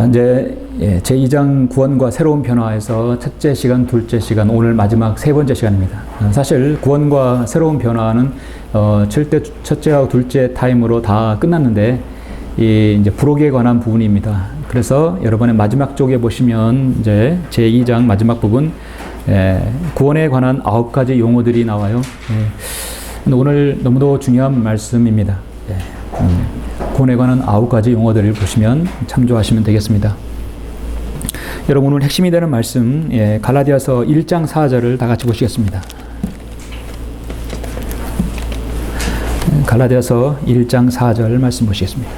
이제 제2장 구원과 새로운 변화에서 첫째 시간, 둘째 시간, 오늘 마지막 세 번째 시간입니다. 사실 구원과 새로운 변화는 첫째하고 둘째 타임으로 다 끝났는데 이제 부록에 관한 부분입니다. 그래서 여러분의 마지막 쪽에 보시면 이제 제2장 마지막 부분 구원에 관한 9가지 용어들이 나와요. 오늘 너무도 중요한 말씀입니다. 구원에 관한 9가지 용어들을 보시면 참조하시면 되겠습니다. 여러분 오늘 핵심이 되는 말씀 갈라디아서 1장 4절을 다 같이 보시겠습니다. 갈라디아서 1장 4절 말씀 보시겠습니다.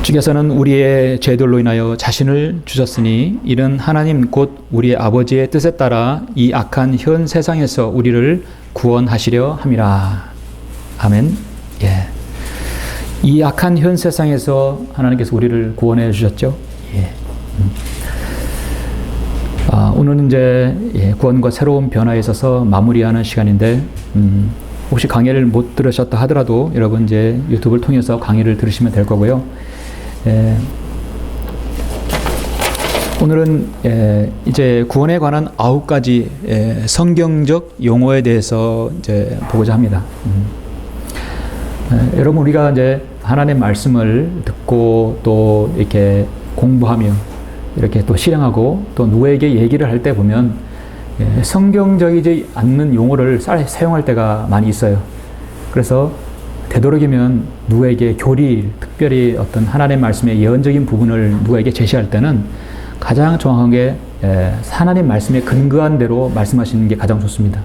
주께서는 우리의 죄들로 인하여 자신을 주셨으니 이는 하나님 곧 우리의 아버지의 뜻에 따라 이 악한 현 세상에서 우리를 구원하시려 함이라. 아멘. 이 악한 현 세상에서 하나님께서 우리를 구원해 주셨죠. 오늘은 이제 구원과 새로운 변화에 있어서 마무리하는 시간인데 혹시 강의를 못 들으셨다 하더라도 여러분 이제 유튜브를 통해서 강의를 들으시면 될 거고요. 오늘은 이제 구원에 관한 9가지 성경적 용어에 대해서 이제 보고자 합니다. 여러분 우리가 이제 하나님의 말씀을 듣고 또 이렇게 공부하며 이렇게 또 실행하고 또 누구에게 얘기를 할 때 보면 성경적이지 않는 용어를 사용할 때가 많이 있어요. 그래서 되도록이면 누구에게 교리, 특별히 어떤 하나님의 말씀의 예언적인 부분을 누구에게 제시할 때는 가장 정확하게 하나님 말씀에 근거한 대로 말씀하시는 게 가장 좋습니다.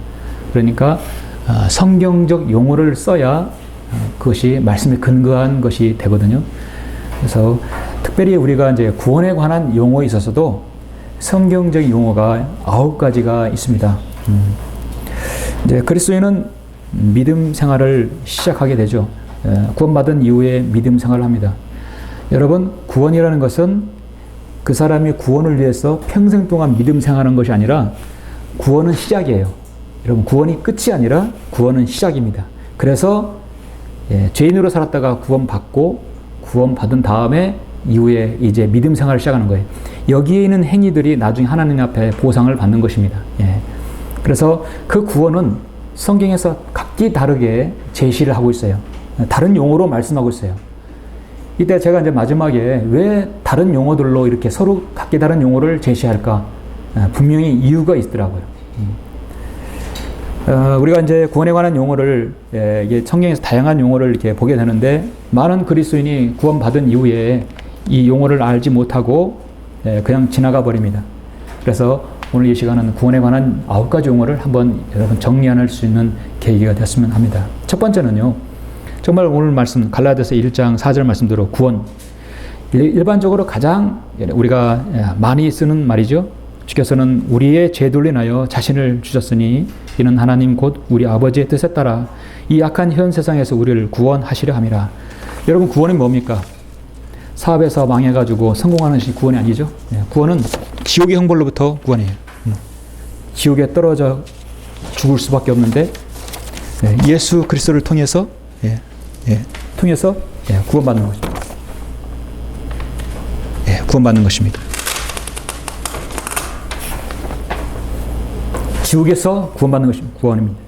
그러니까 성경적 용어를 써야 그것이 말씀에 근거한 것이 되거든요. 그래서 특별히 우리가 이제 구원에 관한 용어에 있어서도 성경적인 용어가 9가지가 있습니다. 이제 그리스도인은 믿음 생활을 시작하게 되죠. 구원받은 이후에 믿음 생활을 합니다. 여러분, 구원이라는 것은 그 사람이 구원을 위해서 평생 동안 믿음 생활하는 것이 아니라 구원은 시작이에요. 여러분, 구원이 끝이 아니라 구원은 시작입니다. 그래서 죄인으로 살았다가 구원받고 구원받은 다음에 이후에 이제 믿음 생활을 시작하는 거예요. 여기에 있는 행위들이 나중에 하나님 앞에 보상을 받는 것입니다. 그래서 그 구원은 성경에서 각기 다르게 제시를 하고 있어요. 다른 용어로 말씀하고 있어요. 이때 제가 이제 마지막에 왜 다른 용어들로 이렇게 서로 각기 다른 용어를 제시할까? 분명히 이유가 있더라고요. 우리가 이제 구원에 관한 용어를 이게 성경에서 다양한 용어를 이렇게 보게 되는데 많은 그리스도인이 구원받은 이후에 이 용어를 알지 못하고 그냥 지나가 버립니다. 그래서 오늘 이 시간은 구원에 관한 9가지 용어를 한번 여러분 정리할 수 있는 계기가 됐으면 합니다. 첫 번째는요. 정말 오늘 말씀 갈라디아서 1장 4절 말씀대로 구원. 일반적으로 가장 우리가 많이 쓰는 말이죠. 주께서는 우리의 죄들로 인하여 자신을 주셨으니 이는 하나님 곧 우리 아버지의 뜻에 따라 이 악한 현 세상에서 우리를 구원하시려 함이라. 여러분 구원이 뭡니까? 사업에서 망해가지고 성공하는 것이 구원이 아니죠. 구원은 지옥의 형벌로부터 구원이에요. 지옥에 떨어져 죽을 수밖에 없는데 예수 그리스도를 통해서 구원받는 것입니다. 구원받는 것입니다. 지옥에서 구원받는 것이 구원입니다.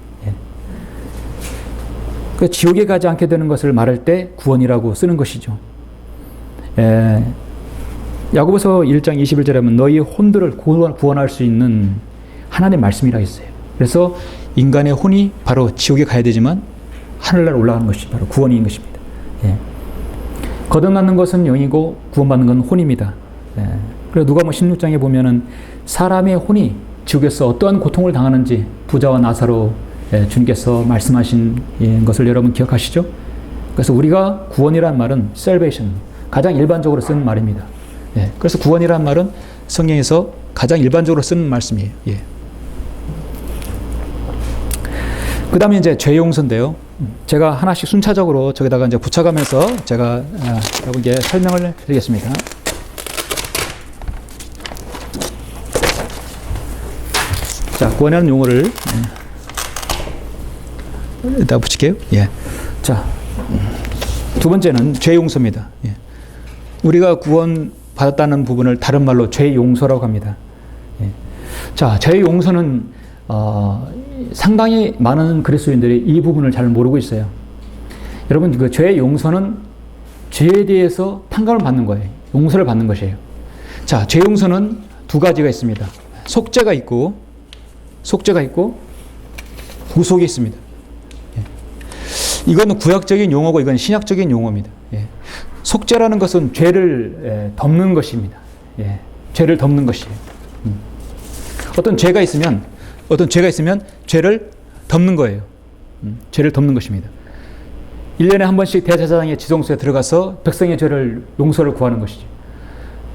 그 지옥에 가지 않게 되는 것을 말할 때 구원이라고 쓰는 것이죠. 야고보서 1장 21절에 보면 너희 혼들을 구원할 수 있는 하나님의 말씀이라고 했어요. 그래서 인간의 혼이 바로 지옥에 가야 되지만 하늘나라 올라가는 것이 바로 구원인 것입니다. 거듭나는 것은 영이고 구원받는 건 혼입니다. 그리고 누가복음 16장에 보면은 사람의 혼이 지옥에서 어떠한 고통을 당하는지 부자와 나사로 주님께서 말씀하신 것을 여러분 기억하시죠? 그래서 우리가 구원이란 말은 salvation, 가장 일반적으로 쓰는 말입니다. 그래서 구원이란 말은 성경에서 가장 일반적으로 쓰는 말씀이에요. 그 다음에 이제 죄 용서인데요. 제가 하나씩 순차적으로 저기다가 이제 붙여가면서 제가 여러분께 설명을 드리겠습니다. 자, 구원이라는 용어를 일단 붙일게요. 자, 두 번째는 죄 용서입니다. 우리가 구원 받았다는 부분을 다른 말로 죄 용서라고 합니다. 예. 자, 죄 용서는 상당히 많은 그리스도인들이 이 부분을 잘 모르고 있어요. 여러분, 그 죄 용서는 죄에 대해서 탕감을 받는 거예요. 용서를 받는 것이에요. 자, 죄 용서는 두 가지가 있습니다. 속죄가 있고 구속이 있습니다. 예. 이거는 구약적인 용어고 이건 신약적인 용어입니다. 예. 속죄라는 것은 죄를 덮는 것입니다. 예. 죄를 덮는 것이에요. 어떤 죄가 있으면 죄를 덮는 거예요. 죄를 덮는 것입니다. 1년에 한 번씩 대제사장의 지성소에 들어가서 백성의 죄를 용서를 구하는 것이죠.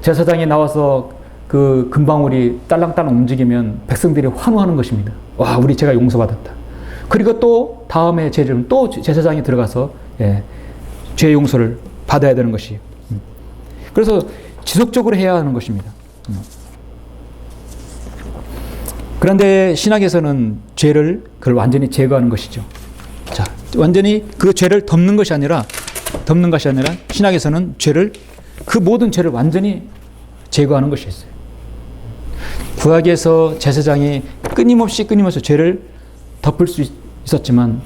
제사장이 나와서 그 금방울이 딸랑딸랑 움직이면 백성들이 환호하는 것입니다. 와, 우리 죄가 용서받았다. 그리고 또 다음에 죄를 또 제사장이 들어가서 죄 용서를 받아야 되는 것이에요. 그래서 지속적으로 해야 하는 것입니다. 그런데 신약에서는 죄를 그걸 완전히 제거하는 것이죠. 자, 완전히 그 죄를 덮는 것이 아니라 신약에서는 그 모든 죄를 완전히 제거하는 것이 있어요. 구약에서 제사장이 끊임없이 죄를 덮을 수 있었지만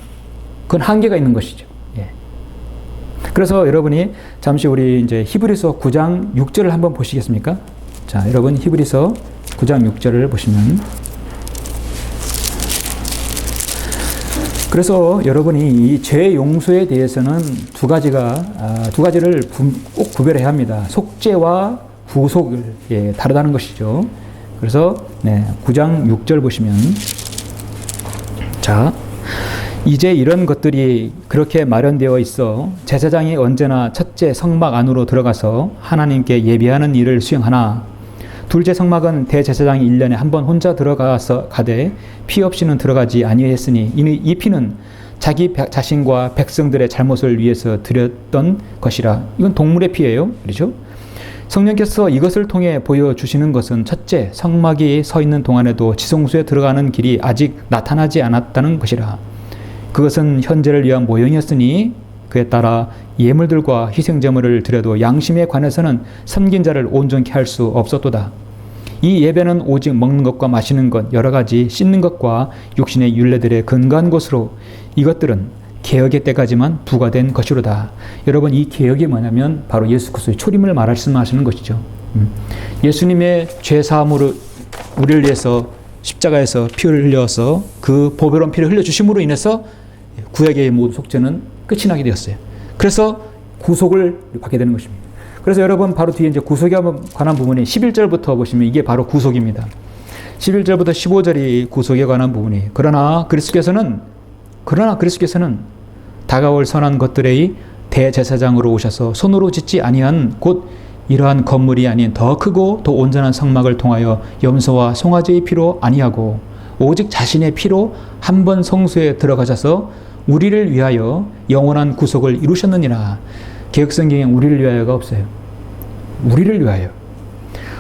그건 한계가 있는 것이죠. 예. 그래서 여러분이 잠시 우리 이제 히브리서 9장 6절을 한번 보시겠습니까? 자, 여러분 히브리서 9장 6절을 보시면, 그래서 여러분이 이 죄 용서에 대해서는 두 가지를 꼭 구별해야 합니다. 속죄와 구속을 다르다는 것이죠. 그래서 9장 6절 보시면, 자, 이제 이런 것들이 그렇게 마련되어 있어 제사장이 언제나 첫째 성막 안으로 들어가서 하나님께 예배하는 일을 수행하나, 둘째 성막은 대제사장이 1년에 한 번 혼자 들어가서 가되 피 없이는 들어가지 아니했으니 이 피는 자기 자신과 백성들의 잘못을 위해서 드렸던 것이라. 이건 동물의 피예요. 그렇죠? 성령께서 이것을 통해 보여주시는 것은 첫째, 성막이 서 있는 동안에도 지성소에 들어가는 길이 아직 나타나지 않았다는 것이라. 그것은 현재를 위한 모형이었으니 그에 따라 예물들과 희생제물을 드려도 양심에 관해서는 섬긴 자를 온전케 할 수 없었도다. 이 예배는 오직 먹는 것과 마시는 것, 여러 가지 씻는 것과 육신의 율례들의 근거한 것으로 이것들은 개혁의 때까지만 부과된 것이로다. 여러분, 이 개혁이 뭐냐면 바로 예수 그리스도의 초림을 말씀하시는 것이죠. 예수님의 죄사함으로 우리를 위해서 십자가에서 피를 흘려서 그 보배로운 피를 흘려주심으로 인해서 구약의 모든 속죄는 끝이 나게 되었어요. 그래서 구속을 받게 되는 것입니다. 그래서 여러분 바로 뒤에 이제 구속에 관한 부분이 11절부터 보시면 이게 바로 구속입니다. 11절부터 15절이 구속에 관한 부분이에요. 그러나 그리스도께서는 다가올 선한 것들의 대제사장으로 오셔서 손으로 짓지 아니한 곧 이러한 건물이 아닌 더 크고 더 온전한 성막을 통하여 염소와 송아지의 피로 아니하고 오직 자신의 피로 한 번 성소에 들어가셔서 우리를 위하여 영원한 구속을 이루셨느니라. 개혁성경에 우리를 위하여가 없어요. 우리를 위하여.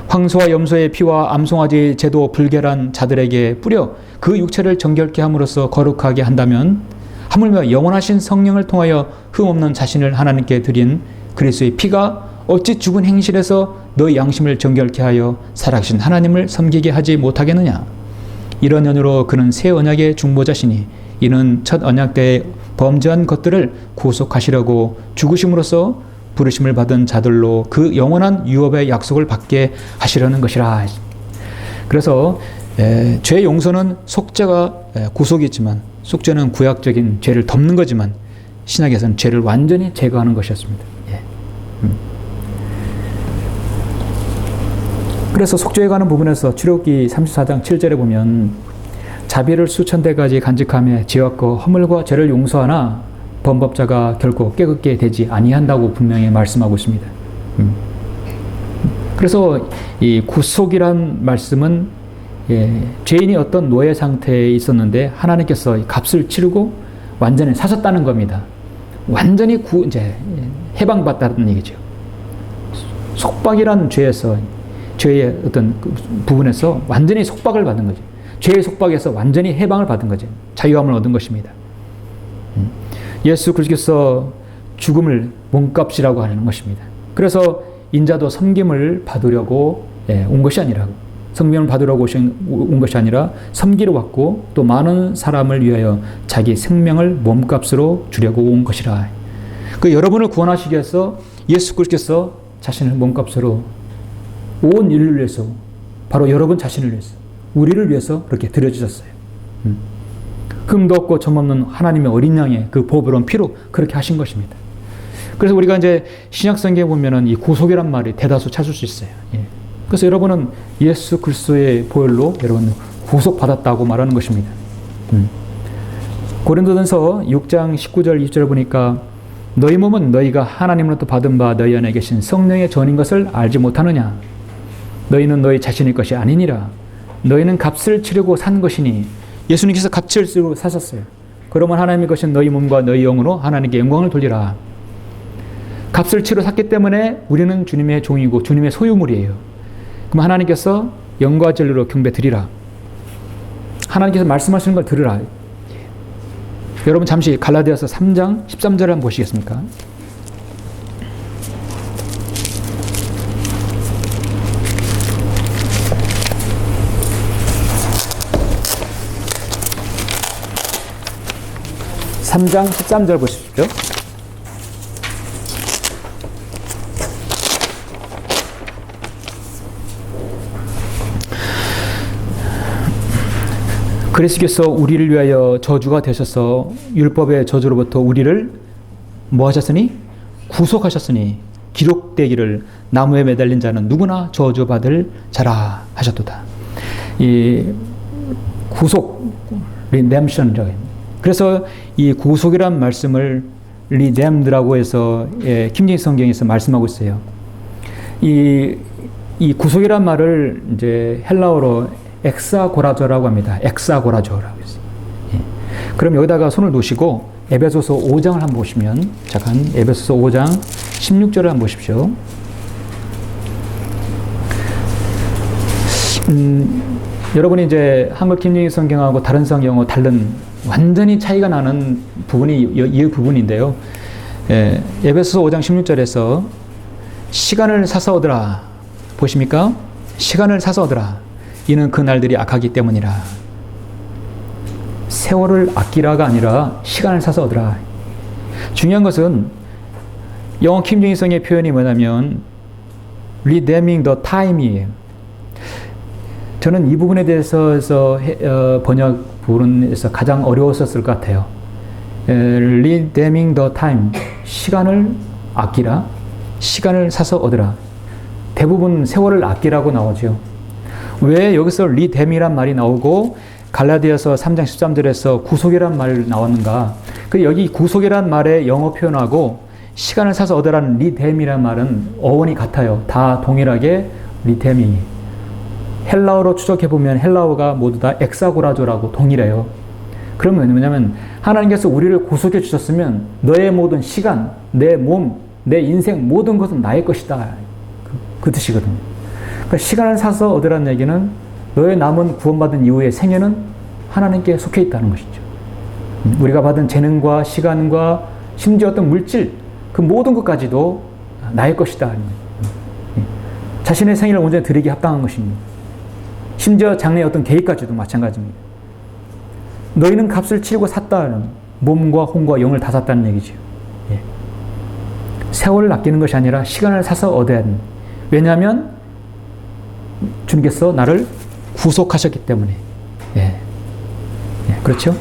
황소와 염소의 피와 암송아지의 제도 불결한 자들에게 뿌려 그 육체를 정결케 함으로써 거룩하게 한다면 하물며 영원하신 성령을 통하여 흠없는 자신을 하나님께 드린 그리스도의 피가 어찌 죽은 행실에서 너의 양심을 정결케 하여 살아계신 하나님을 섬기게 하지 못하겠느냐. 이런 연유로 그는 새 언약의 중보자시니 이는 첫 언약 때에 범죄한 것들을 구속하시려고 죽으심으로써 부르심을 받은 자들로 그 영원한 유업의 약속을 받게 하시려는 것이라. 그래서 죄 용서는 속죄가 구속이 있지만, 속죄는 구약적인 죄를 덮는 거지만 신약에서는 죄를 완전히 제거하는 것이었습니다. 그래서 속죄에 관한 부분에서 출애굽기 34장 7절에 보면 자비를 수천 대까지 간직하며 죄악과 허물과 죄를 용서하나 범법자가 결코 깨끗게 되지 아니한다고 분명히 말씀하고 있습니다. 그래서 이 구속이란 말씀은 죄인이 어떤 노예 상태에 있었는데 하나님께서 값을 치르고 완전히 사셨다는 겁니다. 완전히 이제 해방받았다는 얘기죠. 속박이란 죄의 어떤 부분에서 완전히 속박을 받은 거죠. 죄의 속박에서 완전히 해방을 받은 거죠. 자유함을 얻은 것입니다. 예수 그리스도께서 죽음을 몸값이라고 하는 것입니다. 그래서 인자도 섬김을 받으려고 온 것이 아니라, 섬김을 받으려고 온 것이 아니라 섬기러 왔고 또 많은 사람을 위하여 자기 생명을 몸값으로 주려고 온 것이라. 그 여러분을 구원하시기 위해서 예수 그리스도께서 자신을 몸값으로 온 인류를 위해서, 바로 여러분 자신을 위해서, 우리를 위해서 그렇게 드려주셨어요. 금도 없고 점 없는 하나님의 어린 양의 그 보배로운 피로 그렇게 하신 것입니다. 그래서 우리가 이제 신약성경에 보면은 이 구속이란 말이 대다수 찾을 수 있어요. 그래서 여러분은 예수 그리스도의 보혈로 여러분 구속받았다고 말하는 것입니다. 고린도전서 6장 19절 20절 보니까 너희 몸은 너희가 하나님으로부터 받은 바 너희 안에 계신 성령의 전인 것을 알지 못하느냐. 너희는 너희 자신의 것이 아니니라. 너희는 값을 치르고 산 것이니. 예수님께서 값을 치르고 사셨어요. 그러면 하나님의 것인 너희 몸과 너희 영으로 하나님께 영광을 돌리라. 값을 치러 샀기 때문에 우리는 주님의 종이고 주님의 소유물이에요. 그럼 하나님께서 영과 진리로 경배 드리라. 하나님께서 말씀하시는 걸 들으라. 여러분 잠시 갈라디아서 3장 13절을 한번 보시겠습니까? (3장) 13절 보십시오. 그리스도께서 우리를 위하여 저주가 되셔서 율법의 저주로부터 우리를 뭐 하셨으니? 구속하셨으니 기록되기를 나무에 매달린 자는 누구나 저주받을 자라 하셨도다. 이 구속, redemption이라고 합니다. 그래서 이 구속이란 말씀을 redeemed라고 해서 킹제임스 성경에서 말씀하고 있어요. 이 구속이란 말을 이제 헬라어로 엑사고라조라고 합니다. 엑사고라조라고 했어요. 그럼 여기다가 손을 놓으시고 에베소서 5장을 한번 보시면, 잠깐 에베소서 5장 16절을 한번 보십시오. 여러분이 이제 한국 킹제임스 성경하고 다른 성경하고 다른 완전히 차이가 나는 부분이 이 부분인데요. 에베소서 5장 16절에서 시간을 사서 얻으라. 보십니까? 시간을 사서 얻으라. 이는 그 날들이 악하기 때문이라. 세월을 아끼라가 아니라 시간을 사서 얻으라. 중요한 것은 영어 킹제임스의 표현이 뭐냐면 redeeming the time이에요. 저는 이 부분에 대해서 번역 부분에서 가장 어려웠었을 것 같아요. redeeming the time, 시간을 아끼라, 시간을 사서 얻으라. 대부분 세월을 아끼라고 나오죠. 왜 여기서 redeem이란 말이 나오고 갈라디아서 3장 13절에서 구속이란 말이 나왔는가? 여기 구속이란 말의 영어 표현하고 시간을 사서 얻으라는 redeem이란 말은 어원이 같아요. 다 동일하게 redeem이. 헬라어로 추적해보면 헬라어가 모두 다 엑사고라조라고 동일해요. 그러면 뭐냐면 하나님께서 우리를 구속해 주셨으면 너의 모든 시간, 내 몸, 내 인생 모든 것은 나의 것이다. 그 뜻이거든요. 그러니까 시간을 사서 얻으라는 얘기는 너의 남은 구원받은 이후의 생애는 하나님께 속해 있다는 것이죠. 우리가 받은 재능과 시간과 심지어 어떤 물질, 그 모든 것까지도 나의 것이다. 자신의 생애를 온전히 드리기 합당한 것입니다. 심지어 장래의 어떤 계획까지도 마찬가지입니다. 너희는 값을 치르고 샀다는, 몸과 혼과 영을 다 샀다는 얘기죠. 세월을 아끼는 것이 아니라 시간을 사서 얻어야 합니다. 왜냐하면 주님께서 나를 구속하셨기 때문에. 그렇죠?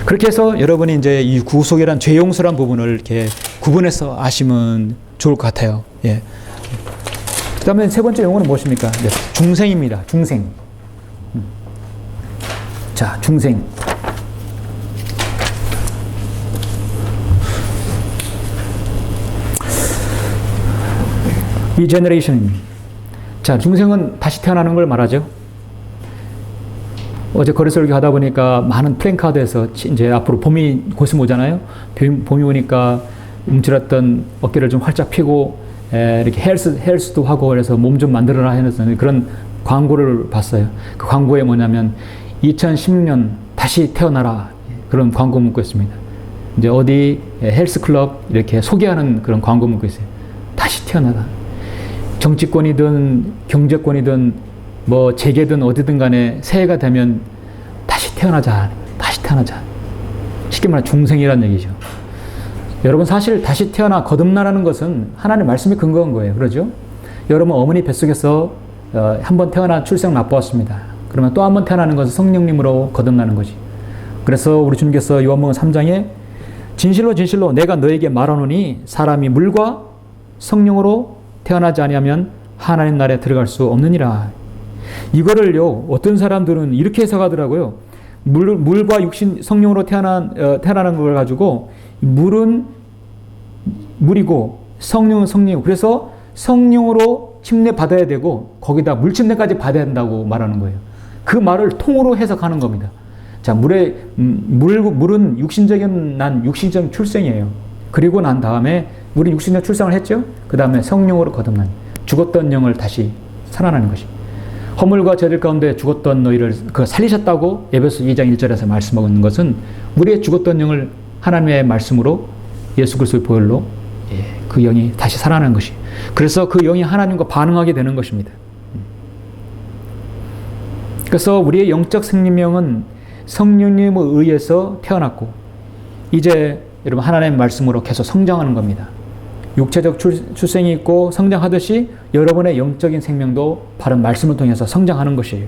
그렇게 해서 여러분이 이제 이 구속이란 죄 용서란 부분을 이렇게 구분해서 아시면 좋을 것 같아요. 그 다음에 세 번째 용어는 무엇입니까? 중생입니다. 중생. 자, 중생. regeneration. 자, 중생은 다시 태어나는 걸 말하죠. 어제 거리설교 하다 보니까 많은 플랜카드에서 이제 앞으로 봄이 곧있으면 오잖아요. 봄이 오니까 움츠렸던 어깨를 좀 활짝 펴고 이렇게 헬스도 하고 그래서 몸 좀 만들어라 해서 그런 광고를 봤어요. 그 광고에 뭐냐면 2016년 다시 태어나라 그런 광고 문구 있습니다. 이제 어디 헬스클럽 이렇게 소개하는 그런 광고 문구 있어요. 다시 태어나라. 정치권이든 경제권이든 뭐 재계든 어디든 간에 새해가 되면 다시 태어나자. 다시 태어나자. 쉽게 말해 중생이라는 얘기죠. 여러분 사실 다시 태어나 거듭나라는 것은 하나님의 말씀이 근거한 거예요. 그러죠? 여러분 어머니 뱃속에서 한 번 태어나 출생 맛보았습니다. 그러면 또 한 번 태어나는 것은 성령님으로 거듭나는 거지. 그래서 우리 주님께서 요한복음 3장에 진실로 진실로 내가 너에게 말하노니 사람이 물과 성령으로 태어나지 아니하면 하나님 나라에 들어갈 수 없느니라. 이거를요 어떤 사람들은 이렇게 해석하더라고요. 물과 육신 성령으로 태어나는 걸 가지고 물은 물이고 성령은 성령이고 그래서 성령으로 침례 받아야 되고 거기다 물침례까지 받아야 된다고 말하는 거예요. 그 말을 통으로 해석하는 겁니다. 자, 물은 육신적인 출생이에요. 그리고 난 다음에 우리 육신적 출생을 했죠. 그 다음에 성령으로 거듭난 죽었던 영을 다시 살아나는 것이. 허물과 죄들 가운데 죽었던 너희를 살리셨다고 에베소 2장 1절에서 말씀하고 있는 것은 우리의 죽었던 영을 하나님의 말씀으로 예수 그리스도의 보혈로 그 영이 다시 살아나는 것이. 그래서 그 영이 하나님과 반응하게 되는 것입니다. 그래서 우리의 영적 생명은 성령님에 의해서 태어났고 이제 여러분 하나님의 말씀으로 계속 성장하는 겁니다. 육체적 출생이 있고 성장하듯이 여러분의 영적인 생명도 바른 말씀을 통해서 성장하는 것이에요.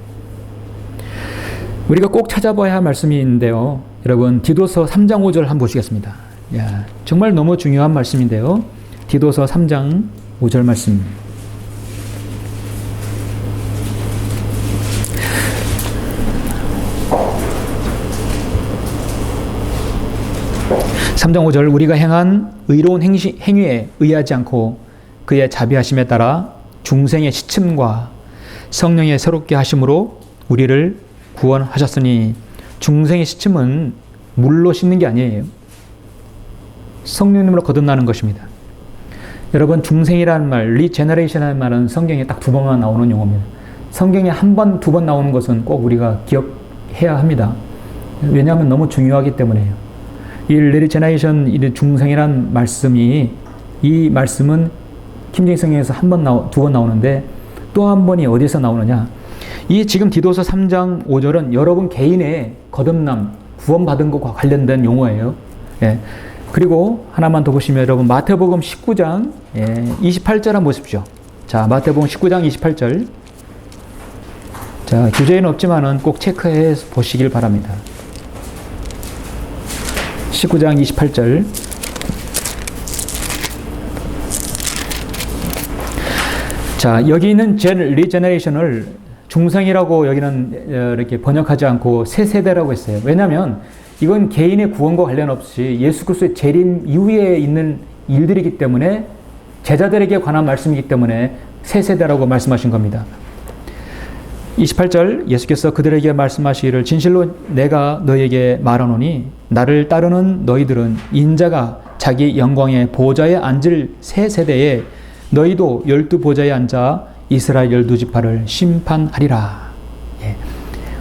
우리가 꼭 찾아봐야 할 말씀이 있는데요. 여러분 디도서 3장 5절 한번 보시겠습니다. 정말 너무 중요한 말씀인데요. 디도서 3장 5절 말씀. (3장 5절) 우리가 행한 의로운 행위에 의하지 않고 그의 자비하심에 따라 중생의 시침과 성령의 새롭게 하심으로 우리를 구원하셨으니. 중생의 시침은 물로 씻는 게 아니에요. 성령님으로 거듭나는 것입니다. 여러분 중생이라는 말, 리제너레이션이라는 말은 성경에 딱 2번만 나오는 용어입니다. 성경에 1번, 2번 나오는 것은 꼭 우리가 기억해야 합니다. 왜냐하면 너무 중요하기 때문에요. 이 리제너레이션, 이 중생이라는 말씀이, 이 말씀은 킹제임스 성경에서 2번 나오는데 또 한 번이 어디서 나오느냐? 이 지금 디도서 3장 5절은 여러분 개인의 거듭남, 구원받은 것과 관련된 용어예요. 그리고 하나만 더 보시면 여러분 마태복음 19장 28절 한번 보십시오. 자, 마태복음 19장 28절. 자, 교재에는 없지만은 꼭 체크해 보시길 바랍니다. 19장 28절. 자, 여기 있는 리제너레이션을 중생이라고 여기는 이렇게 번역하지 않고 새 세대라고 했어요. 왜냐하면 이건 개인의 구원과 관련 없이 예수 그리스도의 재림 이후에 있는 일들이기 때문에 제자들에게 관한 말씀이기 때문에 새 세대라고 말씀하신 겁니다. 28절 예수께서 그들에게 말씀하시기를 진실로 내가 너희에게 말하노니 나를 따르는 너희들은 인자가 자기 영광의 보좌에 앉을 새 세대에 너희도 12보좌에 앉아 이스라엘 12지파를 심판하리라.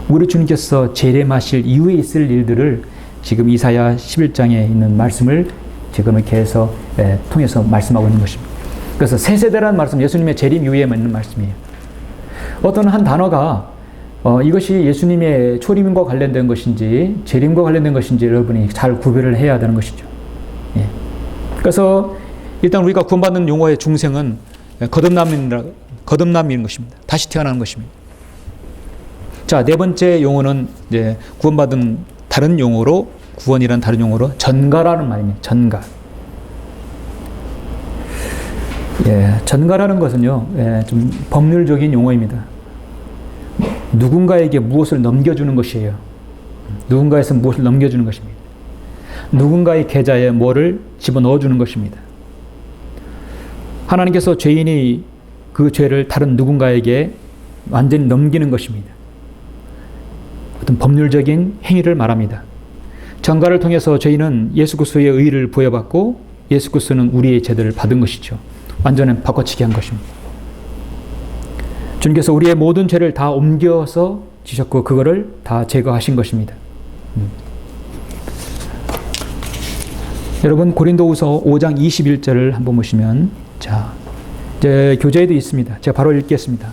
우리 주님께서 재림하실 이후에 있을 일들을 지금 이사야 11장에 있는 말씀을 지금 이렇게 해서 통해서 말씀하고 있는 것입니다. 그래서 새 세대라는 말씀, 예수님의 재림 이후에 있는 말씀이에요. 어떤 한 단어가 이것이 예수님의 초림과 관련된 것인지 재림과 관련된 것인지 여러분이 잘 구별을 해야 되는 것이죠. 그래서 일단 우리가 구원받는 용어의 중생은 거듭남인 것입니다. 다시 태어나는 것입니다. 자, 네 번째 용어는 이제 구원받은 다른 용어로, 구원이라는 다른 용어로 전가라는 말입니다. 전가. 전가라는 것은요, 좀 법률적인 용어입니다. 누군가에게 무엇을 넘겨주는 것이에요. 누군가에서 무엇을 넘겨주는 것입니다. 누군가의 계좌에 뭐를 집어넣어주는 것입니다. 하나님께서 죄인이 그 죄를 다른 누군가에게 완전히 넘기는 것입니다. 어떤 법률적인 행위를 말합니다. 전가를 통해서 저희는 예수 그리스도의 의를 부여받고 예수 그리스도는 우리의 죄들을 받은 것이죠. 완전히 바꿔치기 한 것입니다. 주님께서 우리의 모든 죄를 다 옮겨서 지셨고 그거를 다 제거하신 것입니다. 여러분 고린도후서 5장 21절을 한번 보시면, 자, 이제 교재에도 있습니다. 제가 바로 읽겠습니다.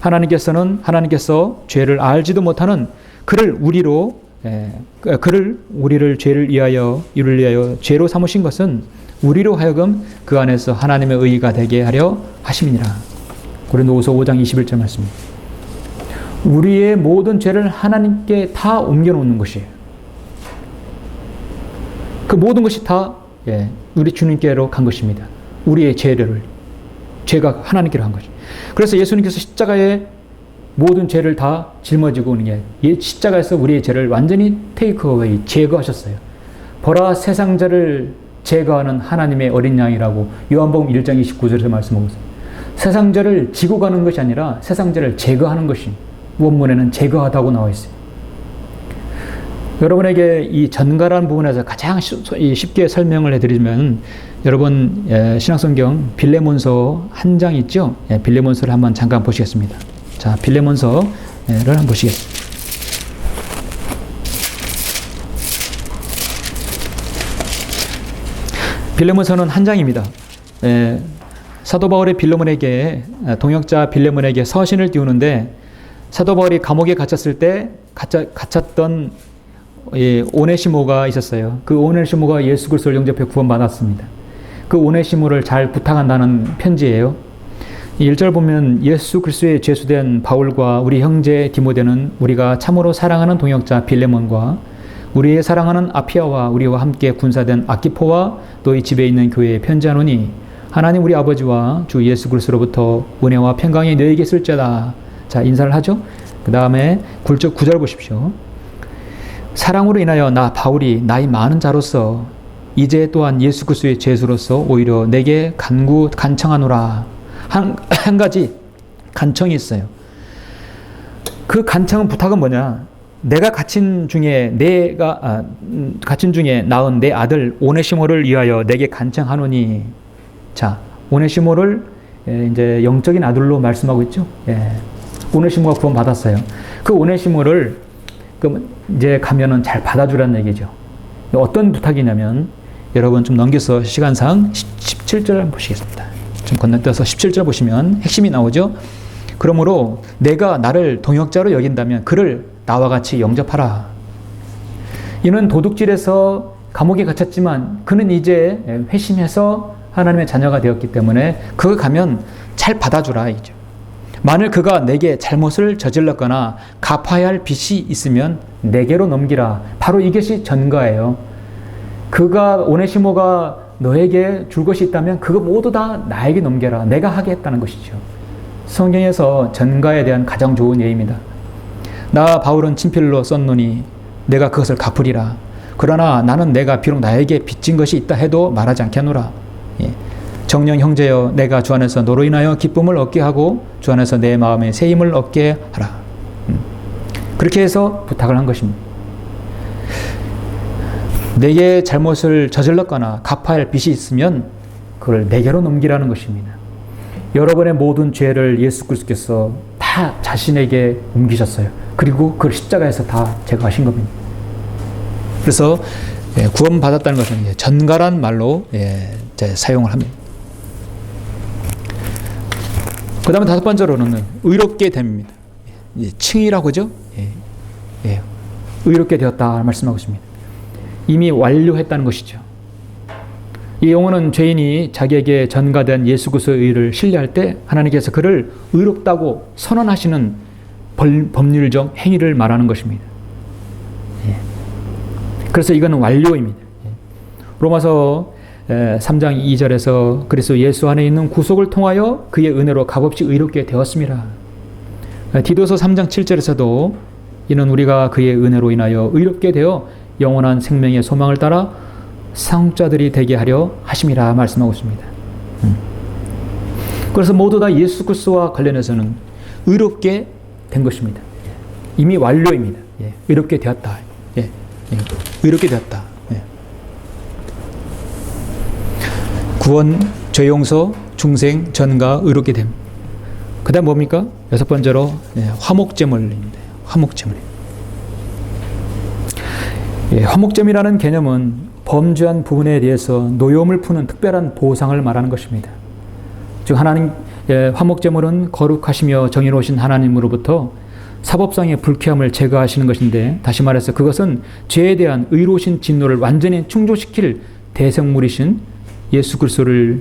하나님께서 죄를 알지도 못하는 그를 우리를 죄를 위하여 이를 위하여 죄로 삼으신 것은 우리로 하여금 그 안에서 하나님의 의가 되게 하려 하심이니라. 고린도후서 5장 21절 말씀입니다. 우리의 모든 죄를 하나님께 다 옮겨놓는 것이에요. 그 모든 것이 다 우리 주님께로 간 것입니다. 우리의 죄가 하나님께로 간 것이죠. 그래서 예수님께서 십자가에 모든 죄를 다 짊어지고 오는 게 십자가에서 우리의 죄를 완전히 테이크어웨이 제거하셨어요. 보라 세상 죄를 제거하는 하나님의 어린 양이라고 요한복음 1장 29절에서 말씀하고 있어요. 세상 죄를 지고 가는 것이 아니라 세상 죄를 제거하는 것이 원문에는 제거하다고 나와 있어요. 여러분에게 이 전가라는 부분에서 가장 쉽게 설명을 해드리면 여러분 신약성경 빌레몬서 한 장 있죠? 빌레몬서를 한번 잠깐 보시겠습니다. 자, 빌레몬서를 한번 보시겠습니다. 빌레몬서는 한 장입니다. 사도 바울의 동역자 빌레몬에게 서신을 띄우는데 사도 바울이 감옥에 갇혔을 때 갇혔던 오네시모가 있었어요. 그 오네시모가 예수 그리스도를 영접해 구원받았습니다. 그 오네시모를 잘 부탁한다는 편지예요. 1절 보면 예수 그리스도의 죄수된 바울과 우리 형제 디모데는 우리가 참으로 사랑하는 동역자 빌레몬과 우리의 사랑하는 아피아와 우리와 함께 군사된 아키포와 너희 집에 있는 교회에 편지하노니 하나님 우리 아버지와 주 예수 그리스도로부터 은혜와 평강이 너희에게 있을지어다. 자, 인사를 하죠. 그 다음에 9절 보십시오. 사랑으로 인하여 나 바울이 나이 많은 자로서 이제 또한 예수 그리스도의 죄수로서 오히려 내게 간청하노라. 한 가지 간청이 있어요. 그 간청은 부탁은 뭐냐? 내가 갇힌 중에 낳은 내 아들 오네시모를 위하여 내게 간청하노니. 자, 오네시모를 이제 영적인 아들로 말씀하고 있죠. 오네시모가 구원 받았어요. 그 오네시모를 이제 가면은 잘 받아주라는 얘기죠. 어떤 부탁이냐면 여러분 좀 넘겨서 시간상 17절 한번 보시겠습니다. 좀 건너뛰어서 17절 보시면 핵심이 나오죠. 그러므로 내가 나를 동역자로 여긴다면 그를 나와 같이 영접하라. 이는 도둑질에서 감옥에 갇혔지만 그는 이제 회심해서 하나님의 자녀가 되었기 때문에 그가 가면 잘 받아주라 이죠. 만일 그가 내게 잘못을 저질렀거나 갚아야 할 빚이 있으면 내게로 넘기라. 바로 이것이 전가예요. 오네시모가 너에게 줄 것이 있다면 그거 모두 다 나에게 넘겨라. 내가 하게 했다는 것이죠. 성경에서 전가에 대한 가장 좋은 예입니다. 나 바울은 친필로 썼노니 내가 그것을 갚으리라. 그러나 나는 내가 비록 나에게 빚진 것이 있다 해도 말하지 않겠노라. 정녕 형제여, 내가 주 안에서 너로 인하여 기쁨을 얻게 하고 주 안에서 내 마음에 새 힘을 얻게 하라. 그렇게 해서 부탁을 한 것입니다. 내게 잘못을 저질렀거나 갚아야 할 빚이 있으면 그걸 내게로 넘기라는 것입니다. 여러분의 모든 죄를 예수 그리스도께서 다 자신에게 옮기셨어요. 그리고 그걸 십자가에서 다 제거하신 겁니다. 그래서 구원받았다는 것은 전가란 말로 사용을 합니다. 그 다음에 다섯 번째로는 의롭게 됨입니다. 칭이라고 하죠. 의롭게 되었다 말씀하고 있습니다. 이미 완료했다는 것이죠. 이 용어는 죄인이 자기에게 전가된 예수 그리스도의 의를 신뢰할 때 하나님께서 그를 의롭다고 선언하시는 법률적 행위를 말하는 것입니다. 그래서 이거는 완료입니다. 로마서 3장 2절에서 그리스도 예수 안에 있는 구속을 통하여 그의 은혜로 값없이 의롭게 되었습니다. 디도서 3장 7절에서도 이는 우리가 그의 은혜로 인하여 의롭게 되어 영원한 생명의 소망을 따라 상속자들이 되게 하려 하심이라 말씀하고 있습니다. 그래서 모두 다 예수 그리스도와 관련해서는 의롭게 된 것입니다. 이미 완료입니다. 의롭게 되었다. 의롭게 되었다. 구원, 죄 용서, 중생, 전가, 의롭게 됨. 그 다음 뭡니까? 여섯 번째로 화목제물입니다. 화목제물. 화목제물이라는 개념은 범죄한 부분에 대해서 노여움을 푸는 특별한 보상을 말하는 것입니다. 즉 화목제물은 거룩하시며 정의로우신 하나님으로부터 사법상의 불쾌함을 제거하시는 것인데, 다시 말해서 그것은 죄에 대한 의로우신 진노를 완전히 충족시킬 대성물이신 예수 그리스도의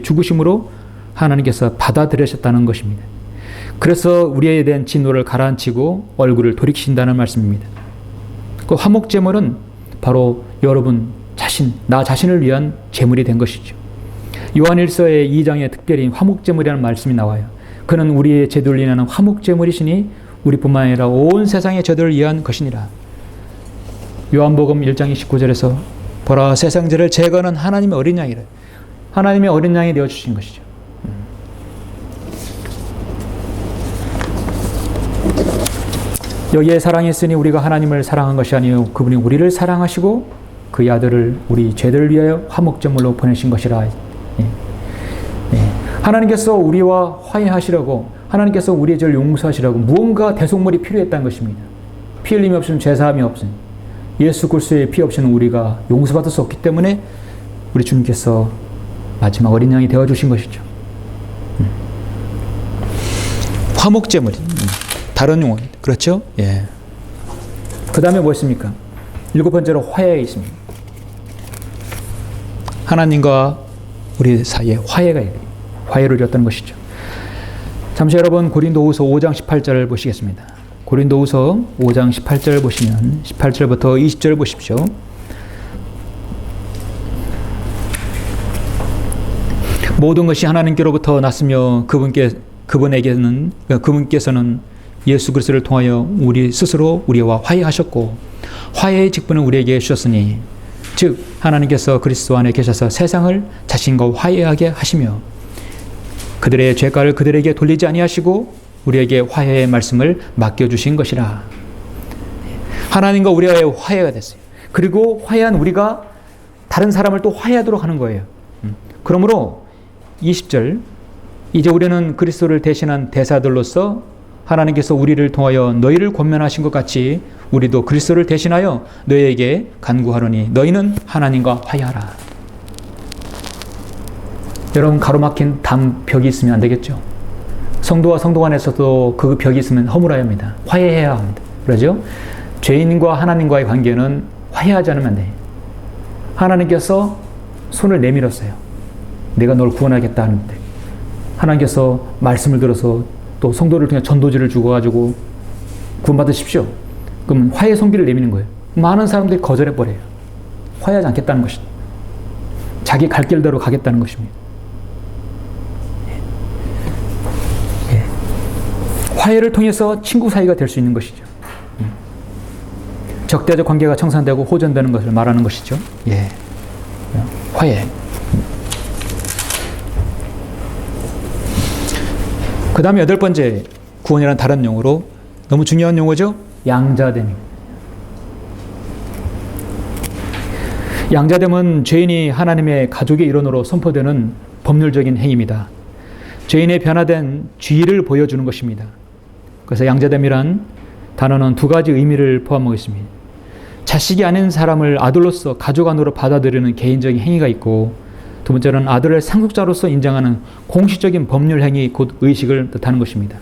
죽으심으로 하나님께서 받아들이셨다는 것입니다. 그래서 우리에 대한 진노를 가라앉히고 얼굴을 돌이키신다는 말씀입니다. 그 화목제물은 바로 여러분 자신, 나 자신을 위한 제물이 된 것이죠. 요한일서의 2장에 특별히 화목제물이라는 말씀이 나와요. 그는 우리의 죄들을 인하는 화목제물이시니 우리뿐만 아니라 온 세상의 죄들을 위한 것이니라. 요한복음 1장 29절에서 보라, 세상 죄를 제거하는 하나님의 어린 양이라. 하나님의 어린 양이 되어주신 것이죠. 여기에 사랑이 있으니 우리가 하나님을 사랑한 것이 아니요 그분이 우리를 사랑하시고 그의 아들을 우리 죄들을 위하여 화목제물로 보내신 것이라. 하나님께서 우리와 화해하시라고, 하나님께서 우리의 죄를 용서하시라고 무언가 대속물이 필요했다는 것입니다. 피 흘림이 없으면 죄사함이 없으니, 예수 그리스도의 피 없이는 우리가 용서받을 수 없기 때문에 우리 주님께서 마지막 어린 양이 되어주신 것이죠. 화목제물이 다른 용어입니다. 그렇죠? 예. 그 다음에 무엇입니까? 7번째로 화해가 있습니다. 하나님과 우리 사이에 화해를 이뤘다는 것이죠. 잠시 여러분 고린도후서 5장 18절을 보시겠습니다. 고린도후서 5장 18절 보시면 18절부터 20절 보십시오. 모든 것이 하나님께로부터 났으며 그분께서는 예수 그리스도를 통하여 우리 스스로 우리와 화해하셨고 화해의 직분을 우리에게 주셨으니 즉 하나님께서 그리스도 안에 계셔서 세상을 자신과 화해하게 하시며 그들의 죄가를 그들에게 돌리지 아니하시고 우리에게 화해의 말씀을 맡겨주신 것이라. 하나님과 우리와의 화해가 됐어요. 그리고 화해한 우리가 다른 사람을 또 화해하도록 하는 거예요. 그러므로 20절, 이제 우리는 그리스도를 대신한 대사들로서 하나님께서 우리를 통하여 너희를 권면하신 것 같이 우리도 그리스도를 대신하여 너희에게 간구하노니 너희는 하나님과 화해하라. 여러분, 가로막힌 담벽이 있으면 안 되겠죠. 성도와 성도 간에서도 그 벽이 있으면 허물어야 합니다. 화해해야 합니다. 그러죠? 죄인과 하나님과의 관계는 화해하지 않으면 안 돼요. 하나님께서 손을 내밀었어요. 내가 널 구원하겠다 하는데 하나님께서 말씀을 들어서 또 성도를 통해 전도지를 주고가지고 구원받으십시오. 그럼 화해 손길을 내미는 거예요. 많은 사람들이 거절해버려요. 화해하지 않겠다는 것입니다. 자기 갈 길대로 가겠다는 것입니다. 화해를 통해서 친구 사이가 될 수 있는 것이죠. 적대적 관계가 청산되고 호전되는 것을 말하는 것이죠. 예. 화해. 그 다음에 8번째, 구원이라는 다른 용어로 너무 중요한 용어죠. 양자됨입니다. 양자됨은 죄인이 하나님의 가족의 일원으로 선포되는 법률적인 행위입니다. 죄인의 변화된 죄를 보여주는 것입니다. 그래서 양자됨이란 단어는 두 가지 의미를 포함하고 있습니다. 자식이 아닌 사람을 아들로서 가족 안으로 받아들이는 개인적인 행위가 있고, 두 번째는 아들을 상속자로서 인정하는 공식적인 법률 행위, 곧 의식을 뜻하는 것입니다.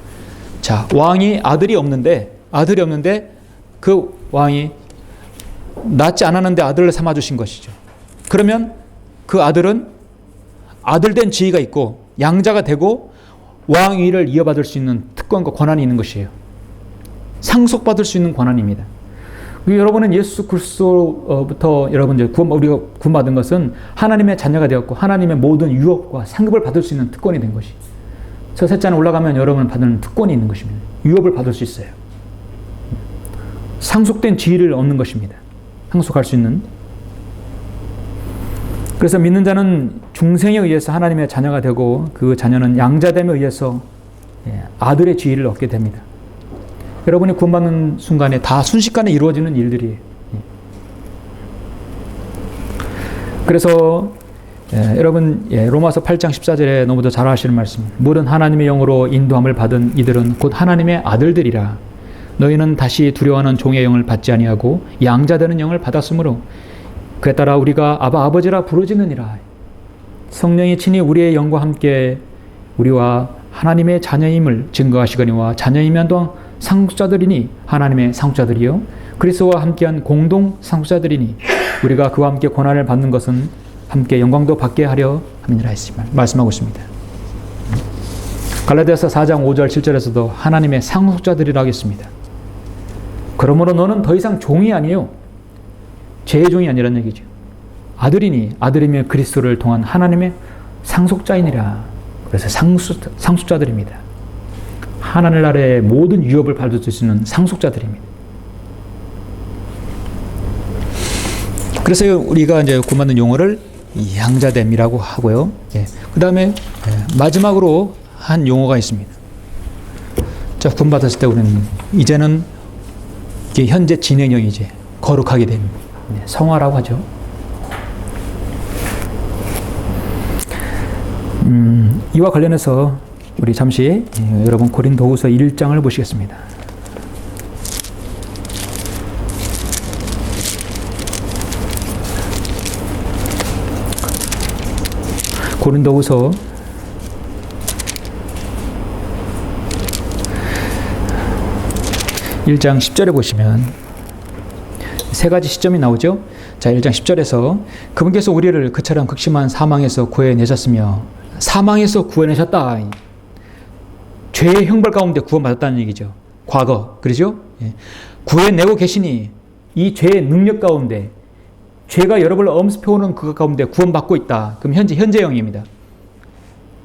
자, 왕이 아들이 없는데 그 왕이 낳지 않았는데 아들을 삼아주신 것이죠. 그러면 그 아들은 아들된 지위가 있고 양자가 되고 왕위를 이어받을 수 있는 특권과 권한이 있는 것이에요. 상속받을 수 있는 권한입니다. 여러분은 예수 그리스도부터 우리가 구원받은 것은 하나님의 자녀가 되었고 하나님의 모든 유업과 상급을 받을 수 있는 특권이 된 것이. 저 셋째는 올라가면 여러분은 받는 특권이 있는 것입니다. 유업을 받을 수 있어요. 상속된 지위를 얻는 것입니다. 상속할 수 있는. 그래서 믿는 자는 중생에 의해서 하나님의 자녀가 되고 그 자녀는 양자됨에 의해서 아들의 지위를 얻게 됩니다. 여러분이 구원받는 순간에 다 순식간에 이루어지는 일들이에요. 그래서 여러분 로마서 8장 14절에 너무도 잘 아시는 말씀, 모든 하나님의 영으로 인도함을 받은 이들은 곧 하나님의 아들들이라. 너희는 다시 두려워하는 종의 영을 받지 아니하고 양자되는 영을 받았으므로 그에 따라 우리가 아바 아버지라 부르짖느니라. 성령이 친히 우리의 영과 함께 우리와 하나님의 자녀임을 증거하시거니와 자녀이면 또한 상속자들이니 하나님의 상속자들이요 그리스도와 함께한 공동 상속자들이니 우리가 그와 함께 고난을 받는 것은 함께 영광도 받게 하려 함이니라 했지만 말씀하고 있습니다. 갈라디아서 4장 5절 7절에서도 하나님의 상속자들이라고 했습니다. 그러므로 너는 더 이상 종이 아니요 죄의 종이 아니라는 얘기죠. 아들이니 아들이면 그리스도를 통한 하나님의 상속자이니라. 그래서 상속자들입니다. 하나님 나라의 모든 유업을 받을 수 있는 상속자들입니다. 그래서 우리가 이제 구원받는 용어를 양자됨이라고 하고요. 예. 그 다음에 마지막으로 한 용어가 있습니다. 자, 구원받았을 때 우리는 이제는 현재 진행형 이제 거룩하게 됨. 성화라고 하죠. 이와 관련해서 우리 잠시 여러분 고린도후서 1장을 보시겠습니다. 고린도후서 1장 10절에 보시면 세 가지 시점이 나오죠. 자, 1장 10절에서 그분께서 우리를 그처럼 극심한 사망에서 구해내셨으며 사망에서 구해내셨다. 죄의 형벌 가운데 구원받았다는 얘기죠. 과거. 그러죠? 예. 구해내고 계시니 이 죄의 능력 가운데 죄가 여러분을 엄습해오는 그 가운데 구원받고 있다. 그럼 현재형입니다.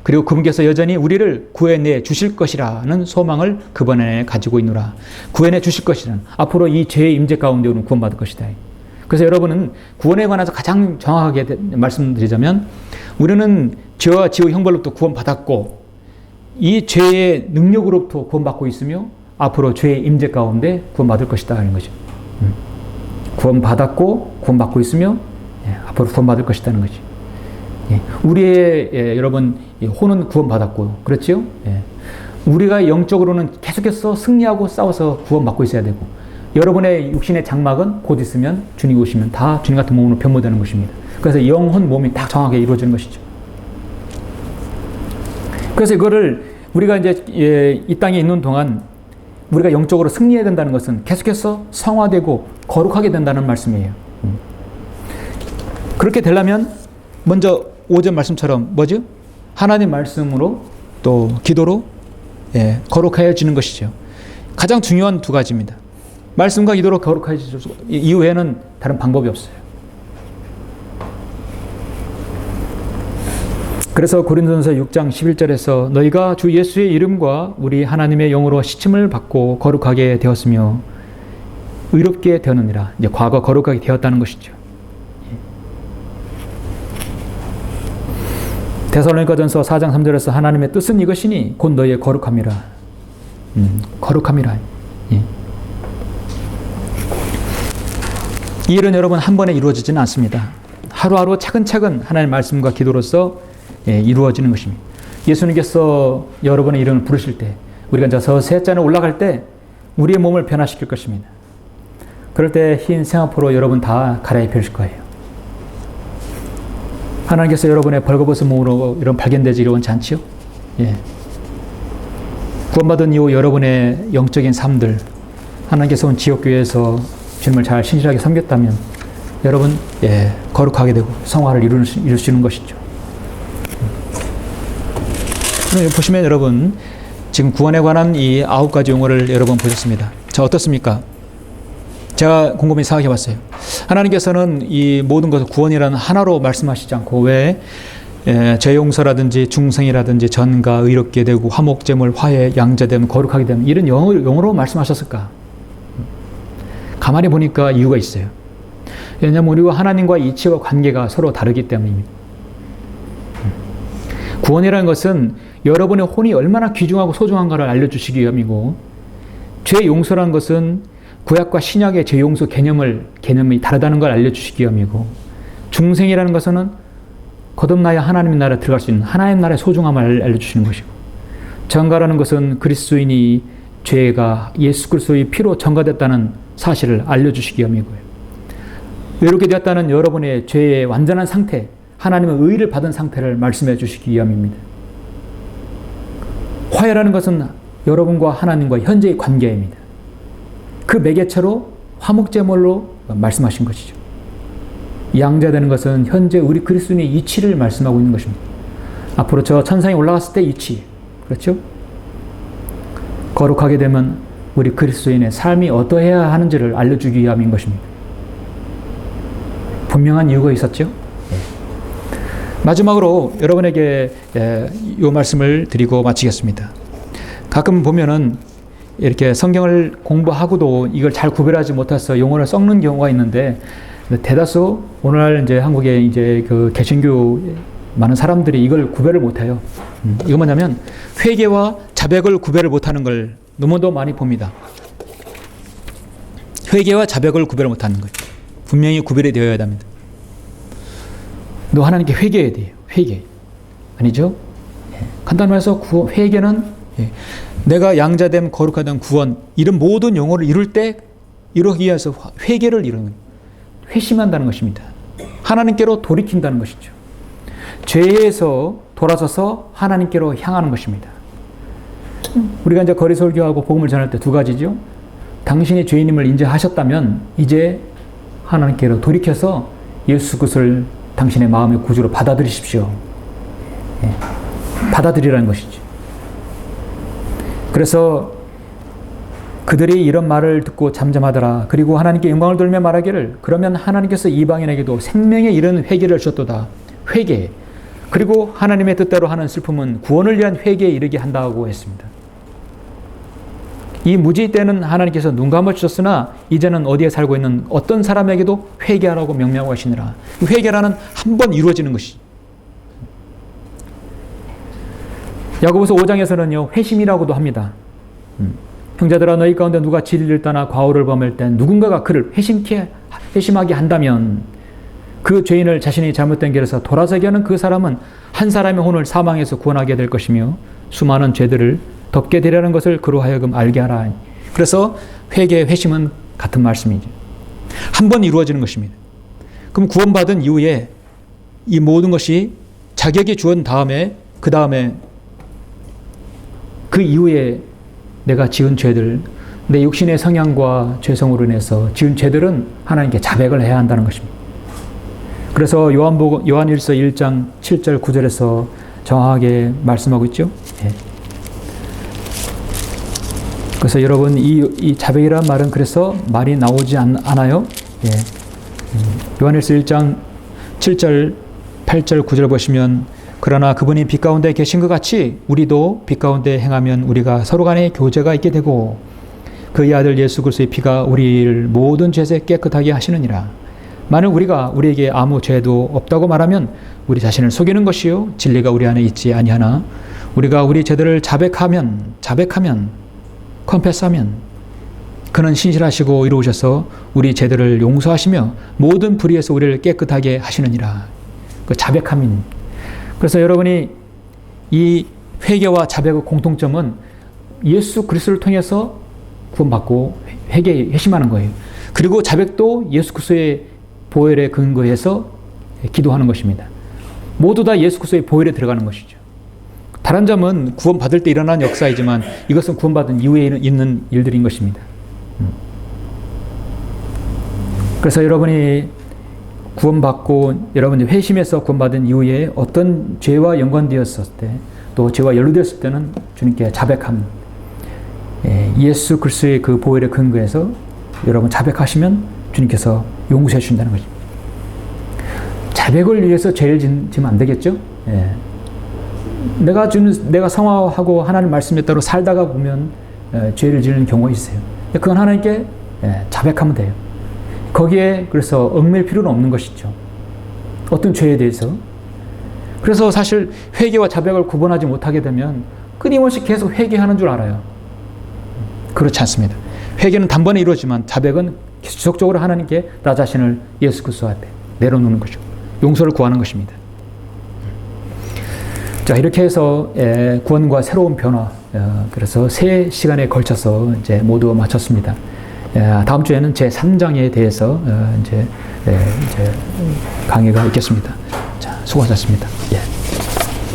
그리고 그분께서 여전히 우리를 구해내 주실 것이라는 소망을 그분 안에 가지고 있노라. 구해내 주실 것이라는 앞으로 이 죄의 임재 가운데 우리는 구원받을 것이다. 그래서 여러분은 구원에 관해서 가장 정확하게 말씀드리자면 우리는 죄와 지옥 형벌로부터 구원받았고 이 죄의 능력으로부터 구원받고 있으며 앞으로 죄의 임재 가운데 구원받을 것이다 하는 거죠. 구원받았고 구원받고 있으며 앞으로 구원받을 것이라는 거지. 우리의 여러분 혼은 구원받았고 그렇죠? 우리가 영적으로는 계속해서 승리하고 싸워서 구원받고 있어야 되고 여러분의 육신의 장막은 곧 있으면 주님 오시면 다 주님 같은 몸으로 변모되는 것입니다. 그래서 영혼 몸이 다 정확하게 이루어지는 것이죠. 그래서 이거를 우리가 이제 이 땅에 있는 동안 우리가 영적으로 승리해야 된다는 것은 계속해서 성화되고 거룩하게 된다는 말씀이에요. 그렇게 되려면 먼저 5절 말씀처럼 뭐죠? 하나님 말씀으로 또 기도로 거룩해지는 것이죠. 가장 중요한 두 가지입니다. 말씀과 기도로 거룩해질 수 이후에는 다른 방법이 없어요. 그래서 고린도전서 6장 11절에서 너희가 주 예수의 이름과 우리 하나님의 영으로 시침을 받고 거룩하게 되었으며 의롭게 되었느니라. 이제 과거 거룩하게 되었다는 것이죠. 데살로니가전서 4장 3절에서 하나님의 뜻은 이것이니 곧 너희의 거룩함이라. 거룩함이라. 이 일은 여러분 한 번에 이루어지지는 않습니다. 하루하루 차근차근 하나님의 말씀과 기도로서 이루어지는 것입니다. 예수님께서 여러분의 이름을 부르실 때 우리가 이제 셋째 잔에 올라갈 때 우리의 몸을 변화시킬 것입니다. 그럴 때 흰 생화포로 여러분 다 갈아입힐 거예요. 하나님께서 여러분의 벌거벗은 몸으로 이런 발견되지 이러지 않지요? 구원받은 이후 여러분의 영적인 삶들 하나님께서 온 지역교회에서 주님을 잘 신실하게 섬겼다면 여러분 거룩하게 되고 성화를 이룰 수 있는 것이죠. 보시면 여러분 지금 구원에 관한 이 9가지 용어를 여러분 보셨습니다. 자, 어떻습니까? 제가 곰곰이 생각해 봤어요. 하나님께서는 이 모든 것을 구원이라는 하나로 말씀하시지 않고 왜 죄용서라든지 중생이라든지 전가, 의롭게 되고 화목제물, 화해, 양자됨, 거룩하게 되면 이런 용어로 말씀하셨을까? 가만히 보니까 이유가 있어요. 왜냐하면 우리와 하나님과 이치와 관계가 서로 다르기 때문입니다. 구원이라는 것은 여러분의 혼이 얼마나 귀중하고 소중한가를 알려주시기 위함이고 죄 용서라는 것은 구약과 신약의 죄 용서 개념이 다르다는 걸 알려주시기 위함이고 중생이라는 것은 거듭나야 하나님의 나라에 들어갈 수 있는 하나님의 나라의 소중함을 알려주시는 것이고 전가라는 것은 그리스도인이 죄가 예수 그리스도의 피로 전가됐다는 사실을 알려주시기 위함이고요. 의롭게 되었다는 여러분의 죄의 완전한 상태 하나님의 의를 받은 상태를 말씀해 주시기 위함입니다. 화해라는 것은 여러분과 하나님과 현재의 관계입니다. 그 매개체로 화목제물로 말씀하신 것이죠. 양자되는 것은 현재 우리 그리스도인의 이치를 말씀하고 있는 것입니다. 앞으로 저 천상에 올라갔을 때 이치, 그렇죠? 거룩하게 되면 우리 그리스도인의 삶이 어떠해야 하는지를 알려주기 위함인 것입니다. 분명한 이유가 있었죠. 마지막으로 여러분에게 이 말씀을 드리고 마치겠습니다. 가끔 보면은 이렇게 성경을 공부하고도 이걸 잘 구별하지 못해서 용어를 썩는 경우가 있는데, 대다수 오늘날 이제 한국에 이제 그 개신교 많은 사람들이 이걸 구별을 못해요. 이거 뭐냐면 회개와 자백을 구별을 못하는 걸 너무도 많이 봅니다. 회개와 자백을 구별을 못하는 거예요. 분명히 구별이 되어야 합니다. 너 하나님께 회개해야 돼요. 회개. 아니죠? 간단히 말해서 회개는 내가 양자됨, 거룩하든 구원, 이런 모든 용어를 이룰 때 이루기 위해서 회개를 이루는, 회심한다는 것입니다. 하나님께로 돌이킨다는 것이죠. 죄에서 돌아서서 하나님께로 향하는 것입니다. 우리가 이제 거리 설교하고 복음을 전할 때 두 가지죠. 당신이 죄인임을 인정하셨다면 이제 하나님께로 돌이켜서 예수 그리스도를 당신의 마음의 구주로 받아들이십시오. 받아들이라는 것이죠. 그래서 그들이 이런 말을 듣고 잠잠하더라. 그리고 하나님께 영광을 돌며 말하기를, 그러면 하나님께서 이방인에게도 생명에 이르는 회개를 주셨도다. 회개. 그리고 하나님의 뜻대로 하는 슬픔은 구원을 위한 회개에 이르게 한다고 했습니다. 이 무지 때는 하나님께서 눈 감아 주셨으나 이제는 어디에 살고 있는 어떤 사람에게도 회개하라고 명령하고 하시니라. 회개라는 한 번 이루어지는 것이. 야고보서 5장에서는요, 회심이라고도 합니다. 형제들아, 너희 가운데 누가 진리를 떠나 과오를 범할 때 누군가가 그를 회심하게 한다면 그 죄인을 자신이 잘못된 길에서 돌아서게 하는 그 사람은 한 사람의 혼을 사망에서 구원하게 될 것이며 수많은 죄들을 덮게 되려는 것을 그로 하여금 알게 하라. 그래서 회개, 회심은 같은 말씀이죠. 한 번 이루어지는 것입니다. 그럼 구원받은 이후에 이 모든 것이 자격이 주어진 다음에, 그 다음에 그 이후에 내가 지은 죄들, 내 육신의 성향과 죄성으로 인해서 지은 죄들은 하나님께 자백을 해야 한다는 것입니다. 그래서 요한일서 1장 7절 9절에서 정확하게 말씀하고 있죠. 그래서 여러분 이 자백이라는 말은 그래서 말이 나오지 않아요. 요한일서 1장 7절 8절 9절 보시면, 그러나 그분이 빛 가운데 계신 것 같이 우리도 빛 가운데 행하면 우리가 서로 간에 교제가 있게 되고 그의 아들 예수 그리스도의 피가 우리를 모든 죄에서 깨끗하게 하시느니라. 만일 우리가 우리에게 아무 죄도 없다고 말하면 우리 자신을 속이는 것이요 진리가 우리 안에 있지 아니하나 우리가 우리 죄들을 자백하면 컨페스하면 그는 신실하시고 이루오셔서 우리 죄들을 용서하시며 모든 불의에서 우리를 깨끗하게 하시느니라. 그 자백함인. 그래서 여러분이 이 회개와 자백의 공통점은 예수 그리스도를 통해서 구원받고 회심하는 거예요. 그리고 자백도 예수 그리스도의 보혈에 근거해서 기도하는 것입니다. 모두 다 예수 그리스도의 보혈에 들어가는 것이죠. 다른 점은 구원받을 때 일어난 역사이지만 이것은 구원받은 이후에 있는 일들인 것입니다. 그래서 여러분이 구원받고 여러분이 회심해서 구원받은 이후에 어떤 죄와 연관되었을 때, 또 죄와 연루되었을 때는 주님께 자백함, 예수 그리스도의 그 보혈에 근거해서 여러분 자백하시면 주님께서 용서해 주신다는 거죠. 자백을 위해서 죄를 지면 안 되겠죠? 내가 성화하고 하나님 말씀에 따라 살다가 보면 죄를 지는 경우가 있어요. 그건 하나님께 자백하면 돼요. 거기에 그래서 얽매일 필요는 없는 것이죠. 어떤 죄에 대해서. 그래서 사실 회개와 자백을 구분하지 못하게 되면 끊임없이 계속 회개하는 줄 알아요. 그렇지 않습니다. 회개는 단번에 이루어지만 자백은 지속적으로 하나님께 나 자신을 예수 그리스도 앞에 내려놓는 것이죠. 용서를 구하는 것입니다. 자, 이렇게 해서 구원과 새로운 변화, 그래서 3시간에 걸쳐서 이제 모두 마쳤습니다. 다음 주에는 제 3장에 대해서 이제 강의가 있겠습니다. 자, 수고하셨습니다. 예.